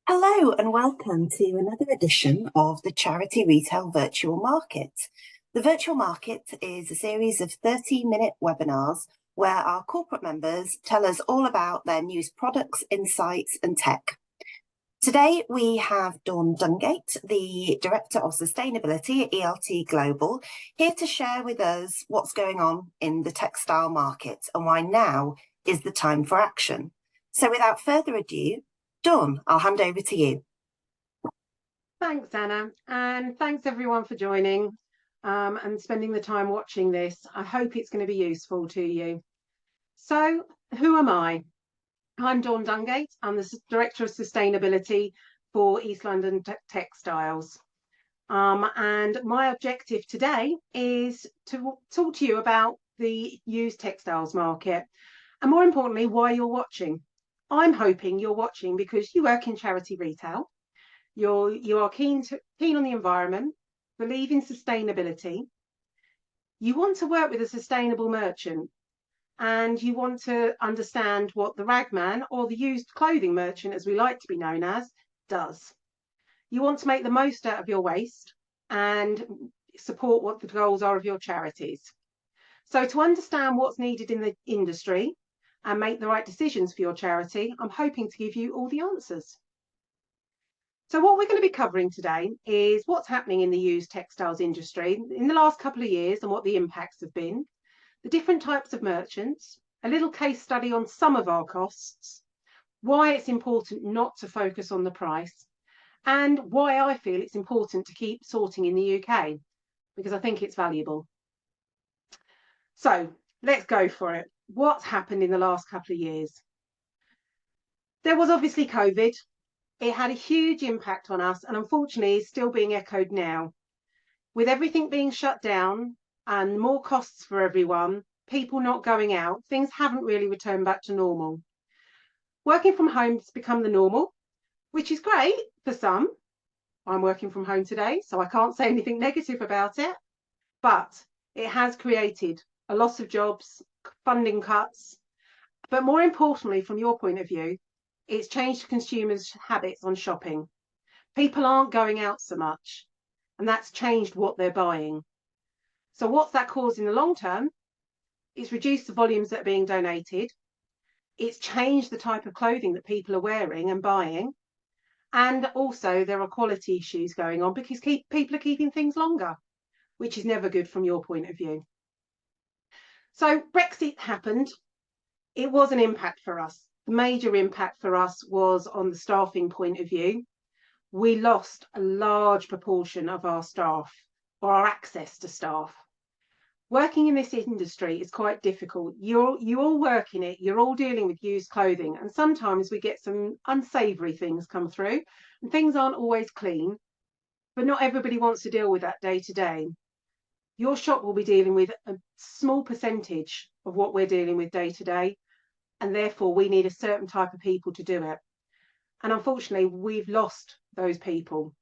Hello and welcome to another edition of the Charity Retail Virtual Market. The Virtual Market is a series of 30-minute webinars where our corporate members tell us all about their newest products, insights and tech. Today we have Dawn Dungate, the Director of Sustainability at ELT Global, here to share with us what's going on in the textile market and why now is the time for action. So without further ado, Dawn, I'll hand over to you. Thanks, Anna, and thanks everyone for joining and spending the time watching this. I hope it's going to be useful to you. So, who am I? I'm Dawn Dungate. I'm the Director of Sustainability for East London Textiles. And my objective today is to talk to you about the used textiles market and, more importantly, why you're watching. I'm hoping you're watching because you work in charity retail. You are keen on the environment, believe in sustainability. You want to work with a sustainable merchant, and you want to understand what the ragman or the used clothing merchant, as we like to be known as, does. You want to make the most out of your waste and support what the goals are of your charities. So to understand what's needed in the industry and make the right decisions for your charity, I'm hoping to give you all the answers. So what we're going to be covering today is what's happening in the used textiles industry in the last couple of years and what the impacts have been, the different types of merchants, a little case study on some of our costs, why it's important not to focus on the price, and why I feel it's important to keep sorting in the UK, because I think it's valuable. So let's go for it. What's happened in the last couple of years? There was obviously COVID. It had a huge impact on us, and unfortunately is still being echoed now. With everything being shut down and more costs for everyone, people not going out, things haven't really returned back to normal. Working from home has become the normal, which is great for some. I'm working from home today, so I can't say anything negative about it, but it has created a loss of jobs, funding cuts, but more importantly, from your point of view, it's changed consumers' habits on shopping. People aren't going out so much, and that's changed what they're buying. So what's that caused in the long term? It's reduced the volumes that are being donated. It's changed the type of clothing that people are wearing and buying. And also there are quality issues going on because people are keeping things longer, which is never good from your point of view. So Brexit happened. It was an impact for us. The major impact for us was on the staffing point of view. We lost a large proportion of our staff or our access to staff. Working in this industry is quite difficult. You all work in it, you're all dealing with used clothing, and sometimes we get some unsavoury things come through, and things aren't always clean, but not everybody wants to deal with that day to day. Your shop will be dealing with a small percentage of what we're dealing with day to day, and therefore we need a certain type of people to do it. And unfortunately, we've lost those people.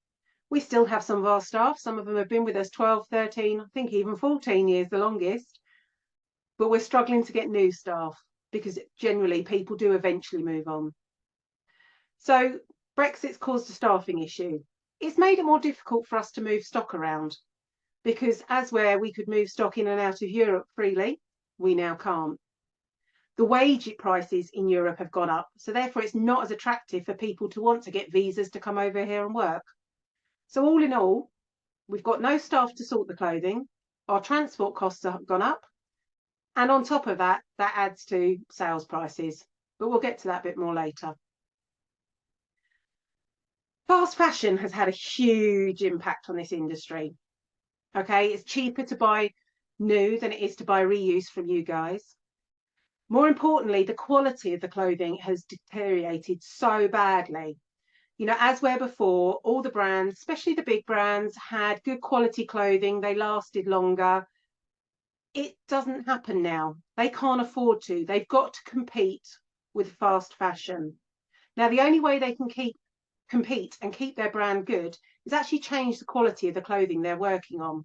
We still have some of our staff. Some of them have been with us 12, 13, I think even 14 years, the longest. But we're struggling to get new staff because generally people do eventually move on. So Brexit's caused a staffing issue. It's made it more difficult for us to move stock around because as where we could move stock in and out of Europe freely, we now can't. The wage prices in Europe have gone up, so therefore it's not as attractive for people to want to get visas to come over here and work. So all in all, we've got no staff to sort the clothing, our transport costs have gone up, and on top of that, that adds to sales prices. But we'll get to that a bit more later. Fast fashion has had a huge impact on this industry. Okay, it's cheaper to buy new than it is to buy reuse from you guys. More importantly, the quality of the clothing has deteriorated so badly. You know, as where before, all the brands, especially the big brands, had good quality clothing, they lasted longer. It doesn't happen now. They can't afford to. They've got to compete with fast fashion. Now, the only way they can compete and keep their brand good is actually change the quality of the clothing they're working on.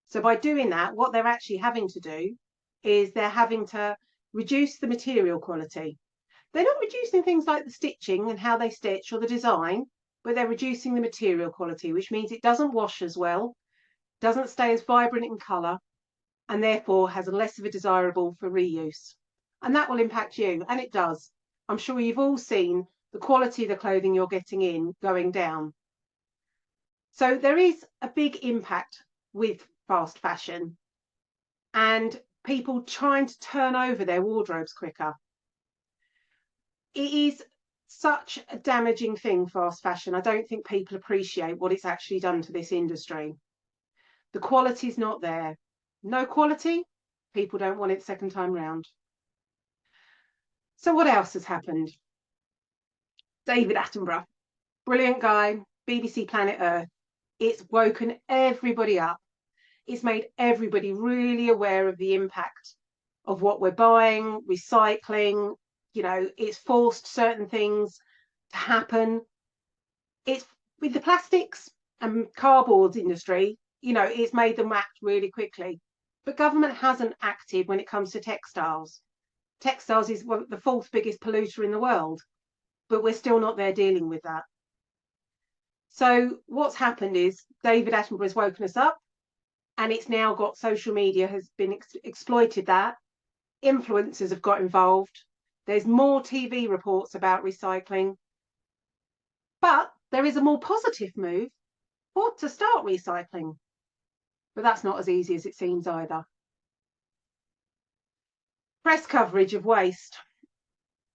So by doing that, what they're actually having to do is they're having to reduce the material quality. They're not reducing things like the stitching and how they stitch or the design, but they're reducing the material quality, which means it doesn't wash as well, doesn't stay as vibrant in colour, and therefore has less of a desirable for reuse. And that will impact you, and it does. I'm sure you've all seen the quality of the clothing you're getting in going down. So there is a big impact with fast fashion and people trying to turn over their wardrobes quicker. It is such a damaging thing, fast fashion. I don't think people appreciate what it's actually done to this industry. The quality's not there. No quality, people don't want it second time round. So what else has happened? David Attenborough, brilliant guy, BBC Planet Earth. It's woken everybody up. It's made everybody really aware of the impact of what we're buying, recycling. You know, it's forced certain things to happen. It's with the plastics and cardboard industry, you know, it's made them act really quickly. But government hasn't acted when it comes to textiles. Textiles is the fourth biggest polluter in the world, but we're still not there dealing with that. So what's happened is David Attenborough has woken us up, and it's now got social media has been exploited that. Influencers have got involved. There's more TV reports about recycling. But there is a more positive move to start recycling. But that's not as easy as it seems either. Press coverage of waste.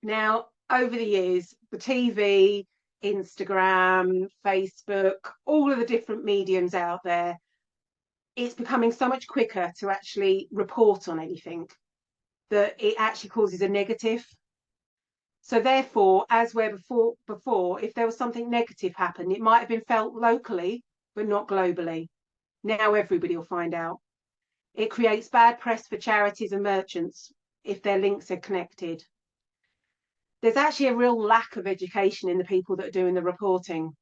Now, over the years, the TV, Instagram, Facebook, all of the different mediums out there, it's becoming so much quicker to actually report on anything that it actually causes a negative. So therefore, as where before, if there was something negative happen, it might have been felt locally, but not globally. Now everybody will find out. It creates bad press for charities and merchants if their links are connected. There's actually a real lack of education in the people that are doing the reporting.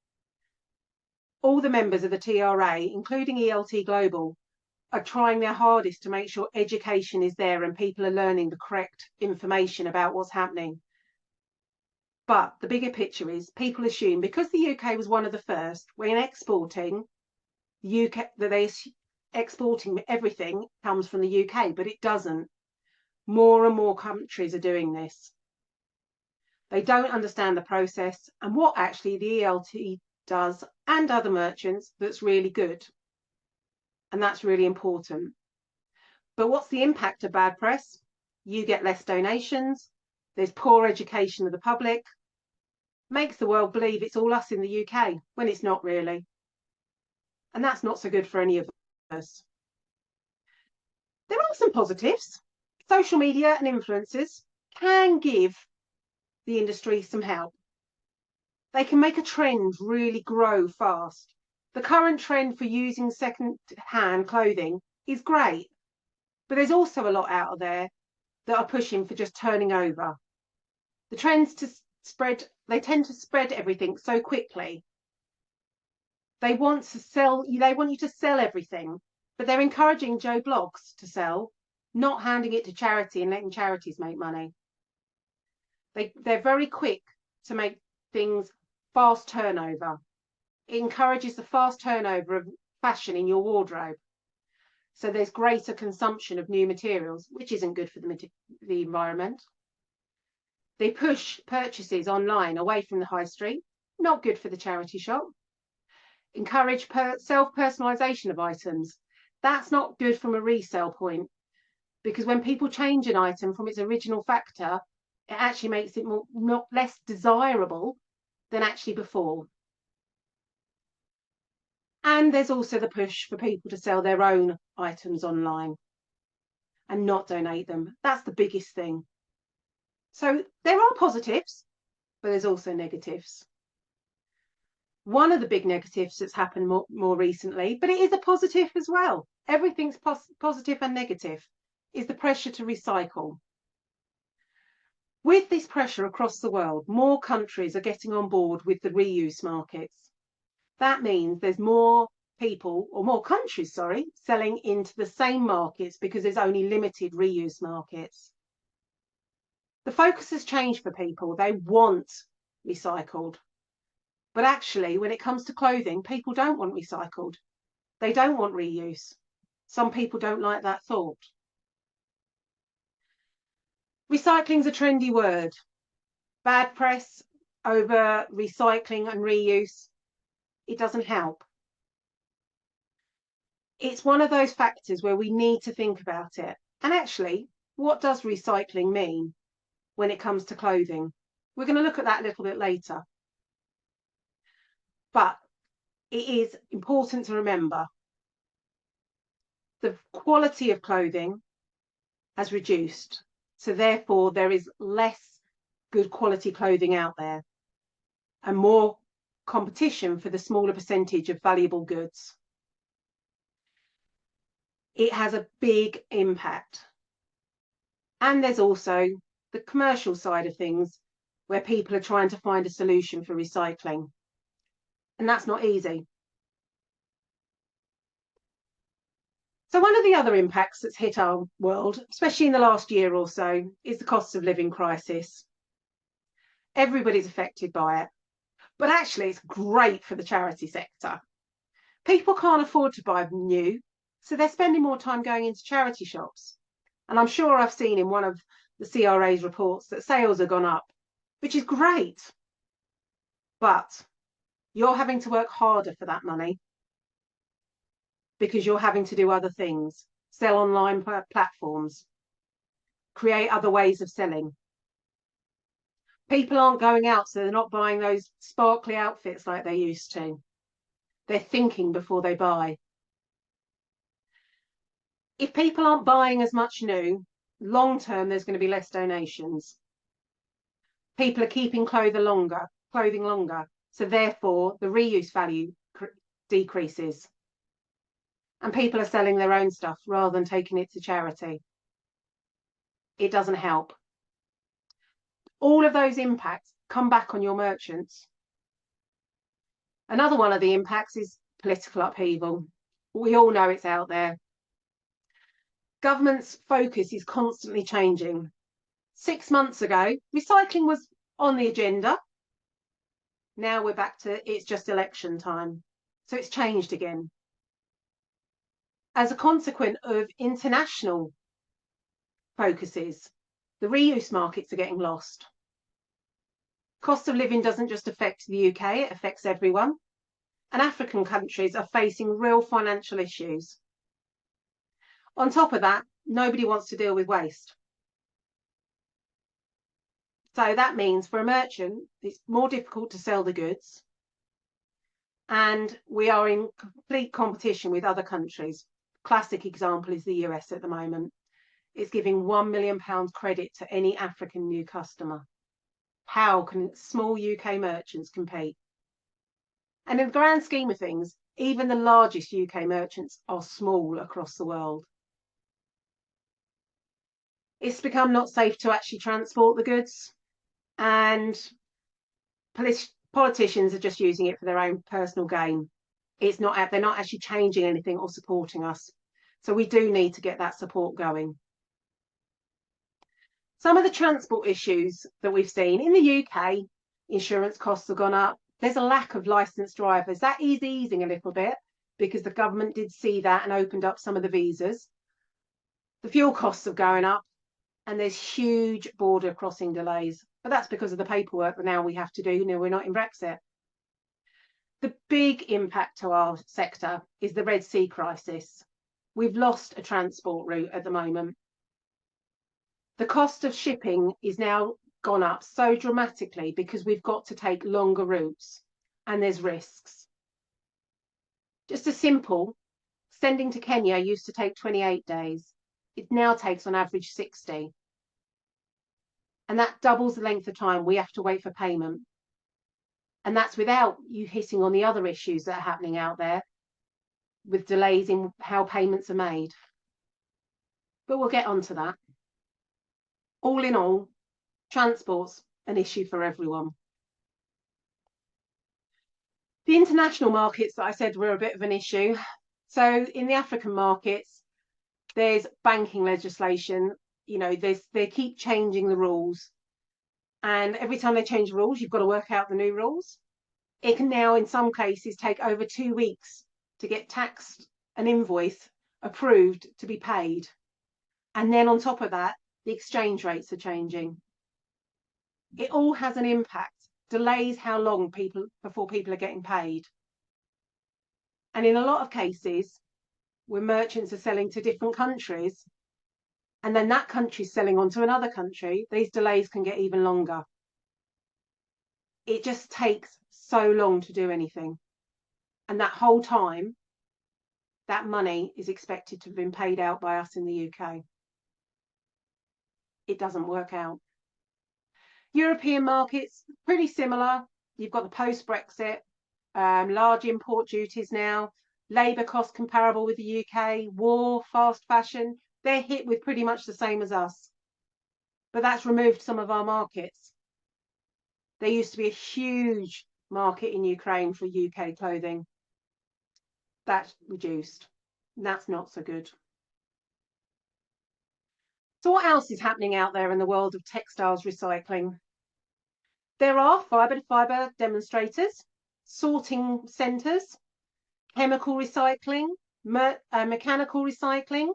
All the members of the TRA, including ELT Global, are trying their hardest to make sure education is there and people are learning the correct information about what's happening. But the bigger picture is people assume because the UK was one of the first when exporting, the UK that they exporting everything comes from the UK, but it doesn't. More and more countries are doing this. They don't understand the process and what actually the ELT does and other merchants that's really good. And that's really important. But what's the impact of bad press? You get less donations. There's poor education of the public. Makes the world believe it's all us in the UK when it's not really. And that's not so good for any of us. There are some positives. Social media and influencers can give the industry some help. They can make a trend really grow fast. The current trend for using second-hand clothing is great, but there's also a lot out there that are pushing for just turning over. The trends to spread, they tend to spread everything so quickly. They want you to sell everything, but they're encouraging Joe Blogs to sell, not handing it to charity and letting charities make money. They're very quick to make things fast turnover. It encourages the fast turnover of fashion in your wardrobe. So there's greater consumption of new materials, which isn't good for the environment. They push purchases online away from the high street, not good for the charity shop. Encourage self-personalisation of items. That's not good from a resale point, because when people change an item from its original factor, it actually makes it less desirable than actually before. And there's also the push for people to sell their own items online and not donate them. That's the biggest thing. So there are positives, but there's also negatives. One of the big negatives that's happened more recently, but it is a positive as well. Everything's positive and negative, is the pressure to recycle. With this pressure across the world, more countries are getting on board with the reuse markets. That means there's more people, or more countries, sorry, selling into the same markets because there's only limited reuse markets. The focus has changed for people. They want recycled. But actually, when it comes to clothing, people don't want recycled. They don't want reuse. Some people don't like that thought. Recycling's a trendy word. Bad press over recycling and reuse. It doesn't help. It's one of those factors where we need to think about it. And actually, what does recycling mean when it comes to clothing? We're going to look at that a little bit later. But it is important to remember the quality of clothing has reduced. So therefore, there is less good quality clothing out there and more competition for the smaller percentage of valuable goods. It has a big impact. And there's also the commercial side of things where people are trying to find a solution for recycling. And that's not easy. So one of the other impacts that's hit our world, especially in the last year or so, is the cost of living crisis. Everybody's affected by it. But actually, it's great for the charity sector. People can't afford to buy new, so they're spending more time going into charity shops. And I'm sure I've seen in one of the CRA's reports that sales have gone up, which is great. But you're having to work harder for that money because you're having to do other things, sell online platforms, create other ways of selling. People aren't going out, so they're not buying those sparkly outfits like they used to. They're thinking before they buy. If people aren't buying as much new, long term, there's going to be less donations. People are keeping clothing longer, so therefore the reuse value decreases. And people are selling their own stuff rather than taking it to charity. It doesn't help. All of those impacts come back on your merchants. Another one of the impacts is political upheaval. We all know it's out there. Government's focus is constantly changing. 6 months ago, recycling was on the agenda. Now we're back to it's just election time. So it's changed again. As a consequence of international focuses, the reuse markets are getting lost. Cost of living doesn't just affect the UK, it affects everyone. And African countries are facing real financial issues. On top of that, nobody wants to deal with waste. So that means for a merchant, it's more difficult to sell the goods. And we are in complete competition with other countries. Classic example is the US at the moment. It's giving £1 million credit to any African new customer. How can small UK merchants compete? And in the grand scheme of things, even the largest UK merchants are small across the world. It's become not safe to actually transport the goods, and politicians are just using it for their own personal gain. They're not actually changing anything or supporting us. So we do need to get that support going. Some of the transport issues that we've seen in the UK, insurance costs have gone up. There's a lack of licensed drivers. That is easing a little bit because the government did see that and opened up some of the visas. The fuel costs are going up and there's huge border crossing delays. But that's because of the paperwork that now we have to do. We're not in Brexit. The big impact to our sector is the Red Sea crisis. We've lost a transport route at the moment. The cost of shipping is now gone up so dramatically because we've got to take longer routes and there's risks. Just a simple, sending to Kenya used to take 28 days. It now takes on average 60. And that doubles the length of time we have to wait for payment. And that's without you hitting on the other issues that are happening out there with delays in how payments are made. But we'll get onto that. All in all, transport's an issue for everyone. The international markets that I said were a bit of an issue. So in the African markets, there's banking legislation. They keep changing the rules. And every time they change rules, you've got to work out the new rules. It can now, in some cases, take over 2 weeks to get an invoice approved to be paid. And then on top of that, the exchange rates are changing. It all has an impact, delays how long before people are getting paid. And in a lot of cases, where merchants are selling to different countries, and then that country's selling on to another country, these delays can get even longer. It just takes so long to do anything. And that whole time, that money is expected to have been paid out by us in the UK. It doesn't work out. European markets, pretty similar. You've got the post-Brexit, large import duties now, labour costs comparable with the UK, war, fast fashion. They're hit with pretty much the same as us. But that's removed some of our markets. There used to be a huge market in Ukraine for UK clothing. That's reduced. And that's not so good. So what else is happening out there in the world of textiles recycling? There are fibre-to-fibre demonstrators, sorting centres, chemical recycling, mechanical recycling,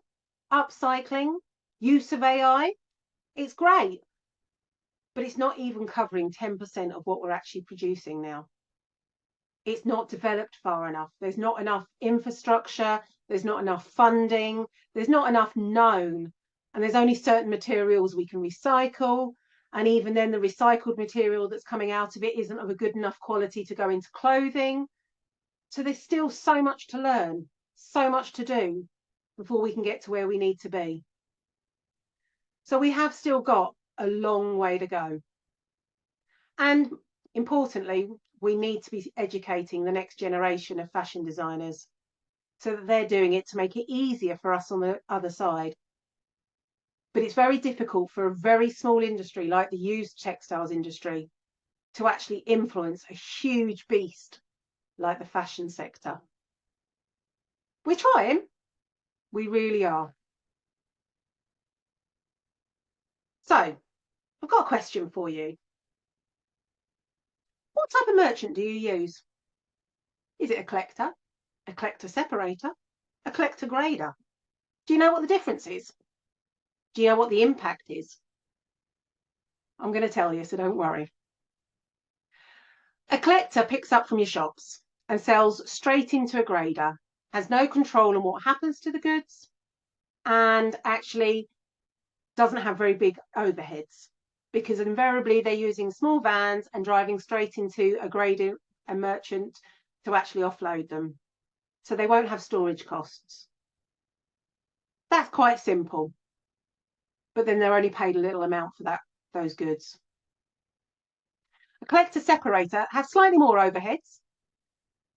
upcycling, use of AI. It's great, but it's not even covering 10% of what we're actually producing now. It's not developed far enough. There's not enough infrastructure. There's not enough funding. There's not enough known. And there's only certain materials we can recycle. And even then, the recycled material that's coming out of it isn't of a good enough quality to go into clothing. So there's still so much to learn, so much to do before we can get to where we need to be. So we have still got a long way to go. And importantly, we need to be educating the next generation of fashion designers so that they're doing it to make it easier for us on the other side. But it's very difficult for a very small industry like the used textiles industry to actually influence a huge beast like the fashion sector. We're trying. We really are. So I've got a question for you. What type of merchant do you use? Is it a collector separator, a collector grader? Do you know what the difference is? Do you know what the impact is? I'm going to tell you, so don't worry. A collector picks up from your shops and sells straight into a grader, has no control on what happens to the goods, and actually doesn't have very big overheads, because invariably they're using small vans and driving straight into a grader, a merchant, to actually offload them. So they won't have storage costs. That's quite simple. But then they're only paid a little amount for those goods. A collector separator has slightly more overheads.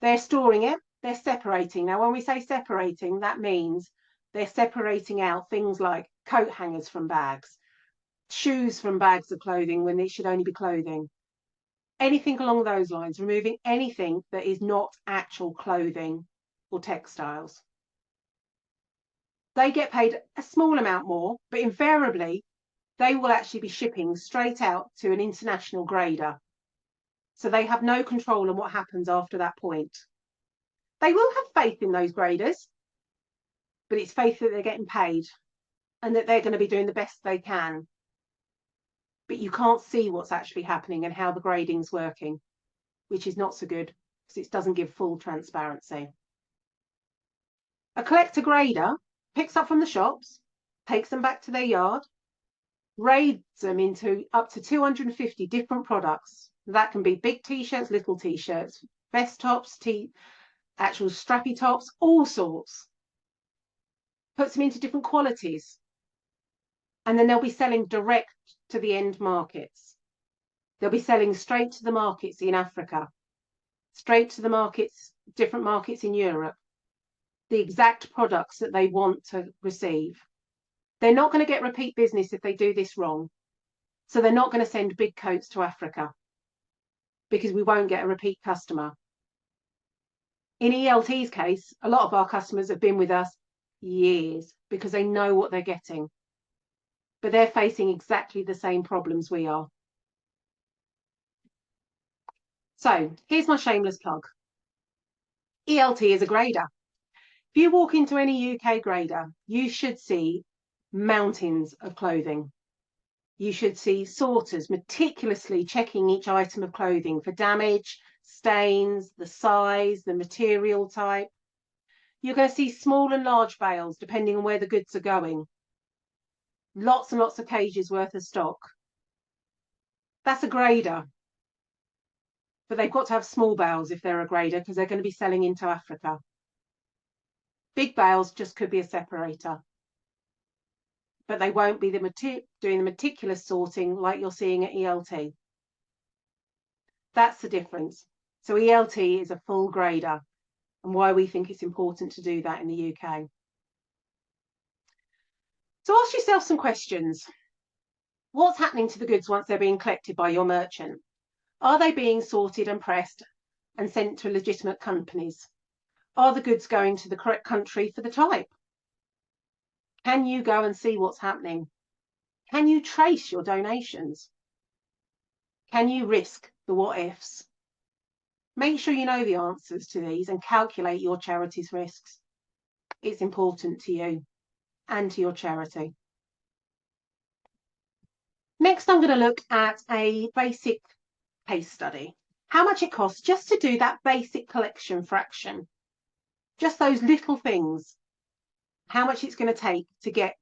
They're storing it, they're separating. Now, when we say separating, that means they're separating out things like coat hangers from bags, shoes from bags of clothing when it should only be clothing. Anything along those lines, removing anything that is not actual clothing or textiles. They get paid a small amount more, but invariably they will actually be shipping straight out to an international grader. So they have no control on what happens after that point. They will have faith in those graders, but it's faith that they're getting paid and that they're going to be doing the best they can. But you can't see what's actually happening and how the grading's working, which is not so good because it doesn't give full transparency. A collector grader picks up from the shops, takes them back to their yard, grades them into up to 250 different products. That can be big t-shirts, little t-shirts, vest tops, actual strappy tops, all sorts. Puts them into different qualities. And then they'll be selling direct to the end markets. They'll be selling straight to the markets in Africa, straight to the markets, different markets in Europe, the exact products that they want to receive. They're not going to get repeat business if they do this wrong. So they're not going to send big coats to Africa because we won't get a repeat customer. In ELT's case, a lot of our customers have been with us years because they know what they're getting. But they're facing exactly the same problems we are. So here's my shameless plug. ELT is a grader. If you walk into any UK grader, you should see mountains of clothing. You should see sorters meticulously checking each item of clothing for damage, stains, the size, the material type. You're going to see small and large bales depending on where the goods are going. Lots and lots of cages worth of stock. That's a grader. But they've got to have small bales if they're a grader because they're going to be selling into Africa. Big bales just could be a separator. But they won't be doing the meticulous sorting like you're seeing at ELT. That's the difference. So ELT is a full grader, and why we think it's important to do that in the UK. So ask yourself some questions. What's happening to the goods once they're being collected by your merchant? Are they being sorted and pressed and sent to legitimate companies? Are the goods going to the correct country for the type? Can you go and see what's happening? Can you trace your donations? Can you risk the what ifs? Make sure you know the answers to these and calculate your charity's risks. It's important to you and to your charity. Next, I'm going to look at a basic case study. How much it costs just to do that basic collection fraction. Just those little things. How much it's going to take to get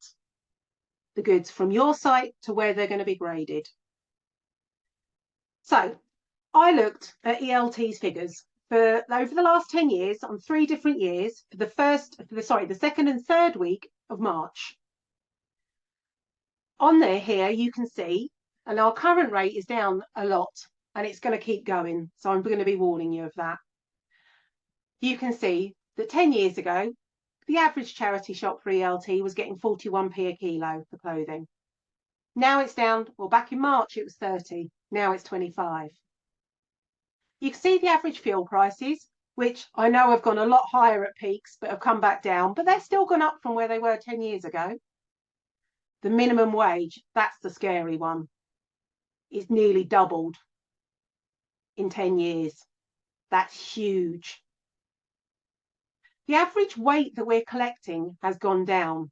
the goods from your site to where they're going to be graded. So I looked at ELT's figures for over the last 10 years on 3 different years for the second and third week of March. On there here, you can see, and our current rate is down a lot and it's going to keep going. So I'm going to be warning you of that. You can see that 10 years ago, the average charity shop for ELT was getting 41p a kilo for clothing. Now it's down, well, back in March, it was 30. Now it's 25. You can see the average fuel prices, which I know have gone a lot higher at peaks, but have come back down, but they're still gone up from where they were 10 years ago. The minimum wage, that's the scary one. It's nearly doubled in 10 years. That's huge. The average weight that we're collecting has gone down.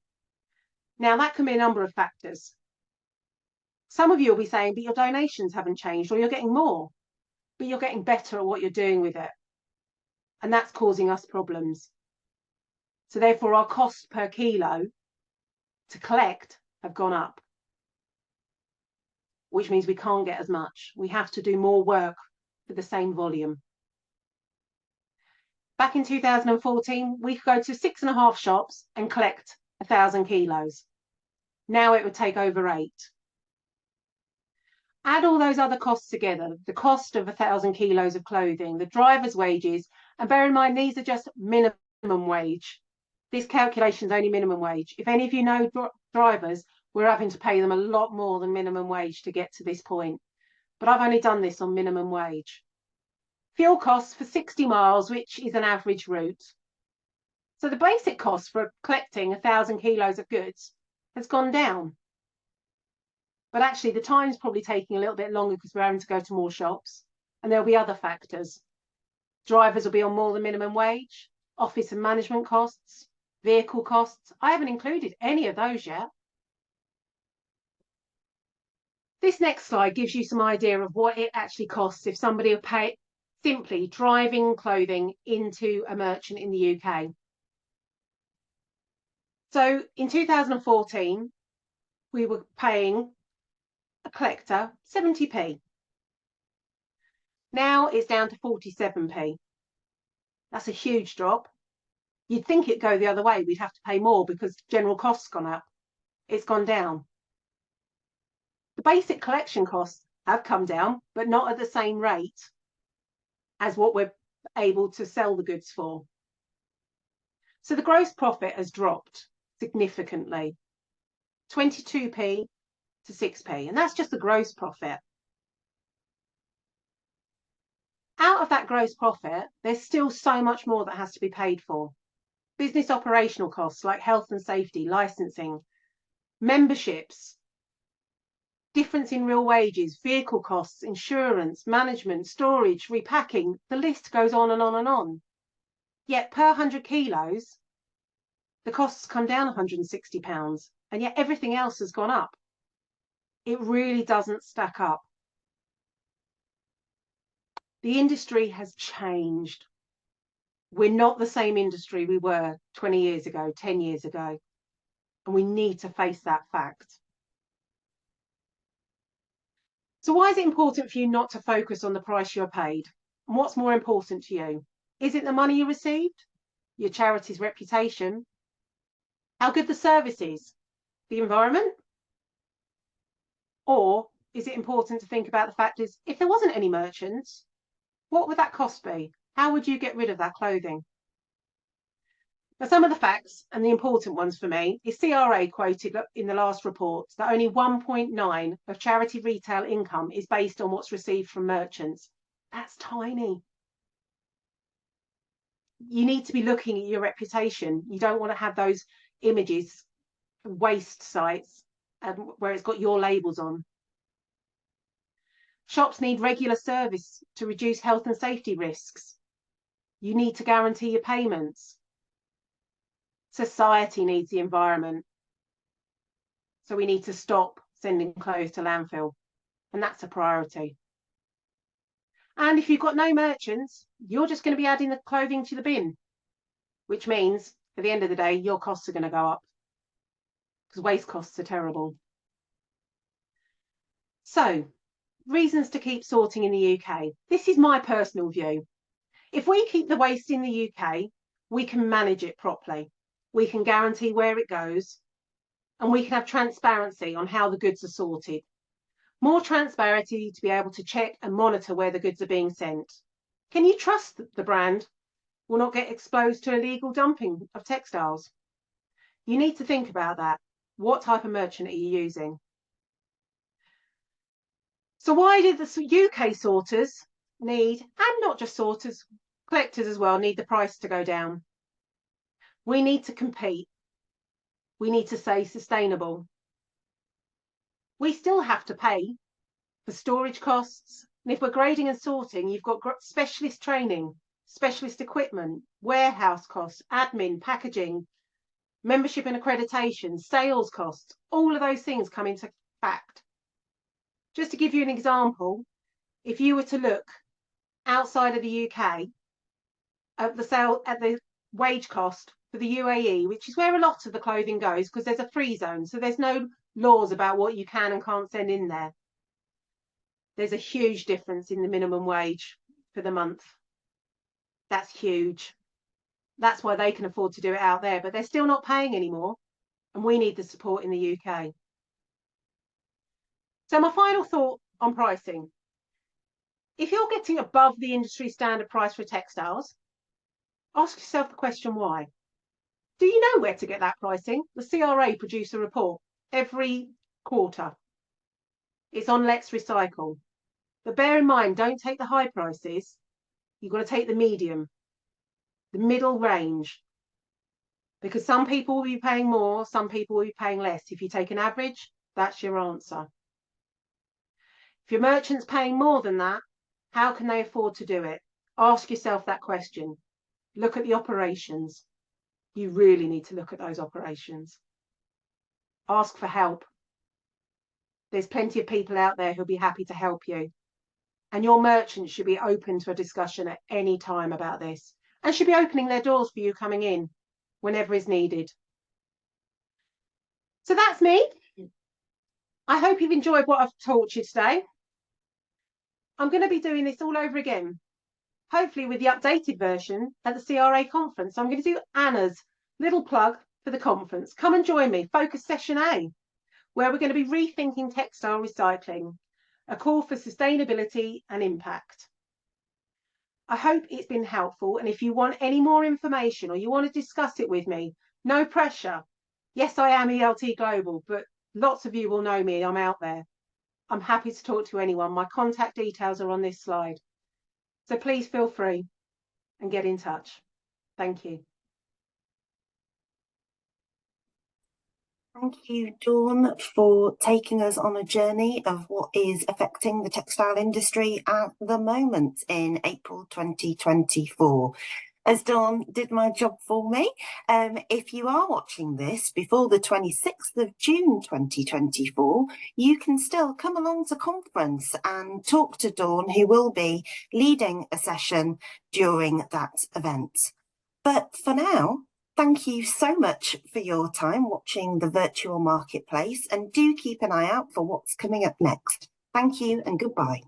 Now, that can be a number of factors. Some of you will be saying, but your donations haven't changed, or you're getting more, but you're getting better at what you're doing with it. And that's causing us problems. So therefore, our costs per kilo to collect have gone up, which means we can't get as much. We have to do more work for the same volume. Back in 2014, we could go to 6.5 shops and collect 1,000 kilos. Now it would take over 8. Add all those other costs together, the cost of 1,000 kilos of clothing, the driver's wages, and bear in mind, these are just minimum wage. This calculation is only minimum wage. If any of you know drivers, we're having to pay them a lot more than minimum wage to get to this point. But I've only done this on minimum wage. Fuel costs for 60 miles, which is an average route. So the basic cost for collecting 1,000 kilos of goods has gone down. But actually, the time's probably taking a little bit longer because we're having to go to more shops. And there'll be other factors. Drivers will be on more than minimum wage, office and management costs, vehicle costs. I haven't included any of those yet. This next slide gives you some idea of what it actually costs if somebody will pay simply driving clothing into a merchant in the UK. So in 2014, we were paying a collector 70p. Now it's down to 47p. That's a huge drop. You'd think it'd go the other way. We'd have to pay more because general costs gone up. It's gone down. The basic collection costs have come down, but not at the same rate as what we're able to sell the goods for. So the gross profit has dropped significantly, 22p to 6p, and that's just the gross profit. Out of that gross profit, there's still so much more that has to be paid for. Business operational costs like health and safety, licensing, memberships, difference in real wages, vehicle costs, insurance, management, storage, repacking, the list goes on and on and on. Yet per 100 kilos, the costs come down £160, and yet everything else has gone up. It really doesn't stack up. The industry has changed. We're not the same industry we were 20 years ago, 10 years ago, and we need to face that fact. So why is it important for you not to focus on the price you're paid? And what's more important to you? Is it the money you received? Your charity's reputation? How good the service is? The environment? Or is it important to think about the fact is, if there wasn't any merchants, what would that cost be? How would you get rid of that clothing? Now, some of the facts, and the important ones for me, is CRA quoted in the last report that only 1.9 of charity retail income is based on what's received from merchants. That's tiny. You need to be looking at your reputation. You don't want to have those images, waste sites, where it's got your labels on. Shops need regular service to reduce health and safety risks. You need to guarantee your payments. Society needs the environment. So we need to stop sending clothes to landfill. And that's a priority. And if you've got no merchants, you're just going to be adding the clothing to the bin, which means at the end of the day, your costs are going to go up because waste costs are terrible. So, reasons to keep sorting in the UK. This is my personal view. If we keep the waste in the UK, we can manage it properly. We can guarantee where it goes, and we can have transparency on how the goods are sorted. More transparency to be able to check and monitor where the goods are being sent. Can you trust that the brand will not get exposed to illegal dumping of textiles? You need to think about that. What type of merchant are you using? So why did the UK sorters need, and not just sorters, collectors as well, need the price to go down? We need to compete. We need to stay sustainable. We still have to pay for storage costs. And if we're grading and sorting, you've got specialist training, specialist equipment, warehouse costs, admin, packaging, membership and accreditation, sales costs, all of those things come into fact. Just to give you an example, if you were to look outside of the UK at the wage cost for the UAE, which is where a lot of the clothing goes because there's a free zone, so there's no laws about what you can and can't send in there. There's a huge difference in the minimum wage for the month. That's huge. That's why they can afford to do it out there, but they're still not paying anymore, and we need the support in the UK. So my final thought on pricing. If you're getting above the industry standard price for textiles, ask yourself the question why. Do you know where to get that pricing? The CRA produce a report every quarter. It's on Let's Recycle. But bear in mind, don't take the high prices. You've got to take the medium, the middle range. Because some people will be paying more, some people will be paying less. If you take an average, that's your answer. If your merchant's paying more than that, how can they afford to do it? Ask yourself that question. Look at the operations. You really need to look at those operations. Ask for help. There's plenty of people out there who'll be happy to help you. And your merchant should be open to a discussion at any time about this and should be opening their doors for you coming in whenever is needed. So that's me. I hope you've enjoyed what I've taught you today. I'm going to be doing this all over again, hopefully with the updated version at the CRA conference. So I'm going to do Anna's little plug for the conference. Come and join me, Focus Session A, where we're going to be rethinking textile recycling, a call for sustainability and impact. I hope it's been helpful, and if you want any more information or you want to discuss it with me, no pressure. Yes, I am ELT Global, but lots of you will know me. I'm out there. I'm happy to talk to anyone. My contact details are on this slide. So please feel free and get in touch. Thank you. Thank you, Dawn, for taking us on a journey of what is affecting the textile industry at the moment in April 2024. As Dawn did my job for me, if you are watching this before the 26th of June 2024, you can still come along to conference and talk to Dawn, who will be leading a session during that event. But for now, thank you so much for your time watching the virtual marketplace, and do keep an eye out for what's coming up next. Thank you and goodbye.